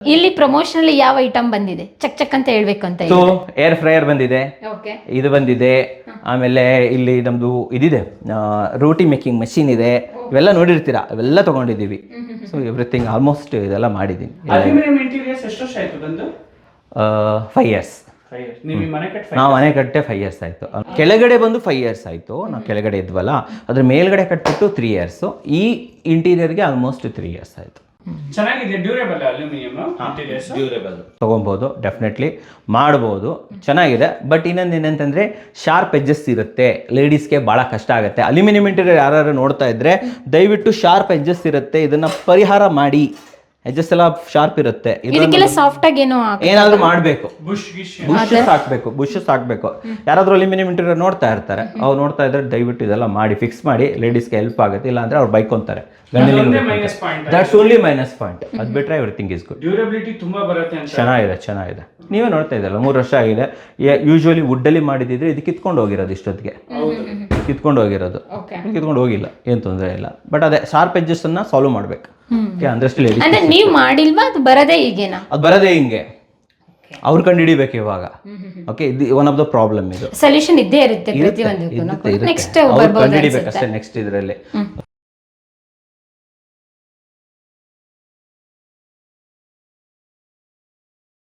ಇಲ್ಲಿ ಪ್ರಮೋಷನಲ್ ಯಾವ ಐಟಮ್ ಬಂದಿದೆ ಚಕ್ ಚಕ್ ಅಂತ ಹೇಳ್ಬೇಕು ಅಂತ ಸೊ ಏರ್ ಫ್ರೈಯರ್ ಬಂದಿದೆ, ಓಕೆ ಇದು ಬಂದಿದೆ, ಆಮೇಲೆ ಇಲ್ಲಿ ನಮ್ದು ಇದಿದೆ ರೋಟಿ ಮೇಕಿಂಗ್ ಮಷೀನ್ ಇದೆ, ಇವೆಲ್ಲ ನೋಡಿರ್ತೀರಾ, ಇವೆಲ್ಲ ತಗೊಂಡಿದ್ದೀವಿ. ಸೊ ಎವ್ರಿಥಿಂಗ್ ಆಲ್ಮೋಸ್ಟ್ ಇದೆಲ್ಲ ಮಾಡಿದ್ದೀನಿ. ಅಲ್ಯೂಮಿನಿಯಂ ಇಂಟೀರಿಯರ್ಸ್ ಎಷ್ಟು ವರ್ಷ ಆಯ್ತು ಬಂದು? 5 years. ನೀವು ಮನೆ ಕಟ್ಟಿ ನಾವು ಮನೆ ಕಟ್ಟೆ 5 years ಆಯಿತು. ಕೆಳಗಡೆ ಬಂದು 5 years ಆಯಿತು, ನಾವು ಕೆಳಗಡೆ ಇದ್ವಲ್ಲ, ಅದ್ರ ಮೇಲ್ಗಡೆ ಕಟ್ಬಿಟ್ಟು 3 years. ಈ ಇಂಟೀರಿಯರ್ಗೆ ಆಲ್ಮೋಸ್ಟ್ 3 years ಆಯಿತು. ಚೆನ್ನಾಗಿದೆ, ಡ್ಯೂರೇಬಲ್ ಅಲ್ಯೂಮಿನಿಯಂ ಇಂಟೀರಿಯರ್ಸ್. ಡ್ಯೂರೇಬಲ್ ತೊಗೊಬೋದು, ಡೆಫಿನೆಟ್ಲಿ ಮಾಡ್ಬೋದು, ಚೆನ್ನಾಗಿದೆ. ಬಟ್ ಇನ್ನೊಂದು ಏನಂತಂದರೆ ಶಾರ್ಪ್ ಎಡ್ಜಸ್ ಇರುತ್ತೆ, ಲೇಡೀಸ್ಗೆ ಭಾಳ ಕಷ್ಟ ಆಗುತ್ತೆ. ಅಲ್ಯೂಮಿನಿಯಂ ಇಂಟೀರಿಯರ್ ಯಾರು ನೋಡ್ತಾ ಇದ್ದರೆ ದಯವಿಟ್ಟು ಶಾರ್ಪ್ ಎಡ್ಜಸ್ ಇರುತ್ತೆ, ಇದನ್ನು ಪರಿಹಾರ ಮಾಡಿ. ಎಡ್ಜಸ್ ಎಲ್ಲ ಶಾರ್ಪ್ ಇರುತ್ತೆ, ಇದಕ್ಕೆಲ್ಲ ಸಾಫ್ಟ್ ಆಗಿ ಏನೋ ಏನಾದರೂ ಮಾಡಬೇಕು, ಬುಷ್ ಗಿಶ್ ಬುಷಸ್ ಹಾಕಬೇಕು. ಯಾರಾದರೂ ಅಲ್ಯೂಮಿನಿಯಂ ಇಂಟೀರಿಯರ್ ನೋಡ್ತಾ ಇರ್ತಾರೆ, ಅವ್ರು ನೋಡ್ತಾ ಇದ್ರೆ ದಯವಿಟ್ಟು ಇದೆಲ್ಲ ಮಾಡಿ ಫಿಕ್ಸ್ ಮಾಡಿ, ಲೇಡೀಸ್ಗೆ ಹೆಲ್ಪ್ ಆಗುತ್ತೆ. ಇಲ್ಲ ಅಂದ್ರೆ ಅವ್ರು ಬೈಕೊಂತಾರೆ. That's only minus point. ಅದು ಬಿಟ್ರೆ ಎವ್ರಿಥಿಂಗ್ ಇಸ್ ಗುಡ್. ಡ್ಯೂರಬಿಲಿಟಿ ತುಂಬಾ ಬರುತ್ತೆ ಅಂತ. ಚೆನ್ನಾಗಿದೆ. ನೀವೇ ನೋಡ್ತಾ ಇದ್ದಲ್ಲ, 3 ವರ್ಷ ಆಗಿದೆ. ಯೂಶುವಲಿ ವುಡ್ಡಲ್ಲಿ ಮಾಡಿದಿದ್ರೆ ಇದು ಕಿತ್ಕೊಂಡು ಹೋಗಿರೋದು, ಇಷ್ಟೊತ್ತಿಗೆ ಕಿತ್ಕೊಂಡು ಹೋಗಿರೋದು, ಕಿತ್ಕೊಂಡು ಹೋಗಿಲ್ಲ, ಏನು ತೊಂದರೆ ಇಲ್ಲ. ಬಟ್ ಅದೇ ಶಾರ್ಪ್ ಎಡ್ಜಸ್ ಅನ್ನ ಸಾಲ್ವ್ ಮಾಡ್ಬೇಕು. ಅಂದ್ರಷ್ಟು ಲೇಡೀಸ್ ಅಂದ್ರೆ ನೀವು ಮಾಡಿಲ್ವಾ, ಅದು ಬರದೇ ಈಗೇನಾ? ಅದು ಬರದೇ ಹಿಂಗೆ, ಅವ್ರು ಕಂಡು ಹಿಡಿಬೇಕು ಇವಾಗ. ಓಕೆ, ಇದು ಒನ್ ಆಫ್ ದ ಪ್ರಾಬ್ಲಮ್. ಇದು ಸೊಲ್ಯೂಷನ್ ಇದ್ದೇ ಇರುತ್ತೆ ಪ್ರತಿಯೊಂದಕ್ಕೂ. ನೆಕ್ಸ್ಟ್ ಕಂಡು ಹಿಡಿಬೇಕಷ್ಟೇ ನೆಕ್ಸ್ಟ್ ಇದರಲ್ಲಿ.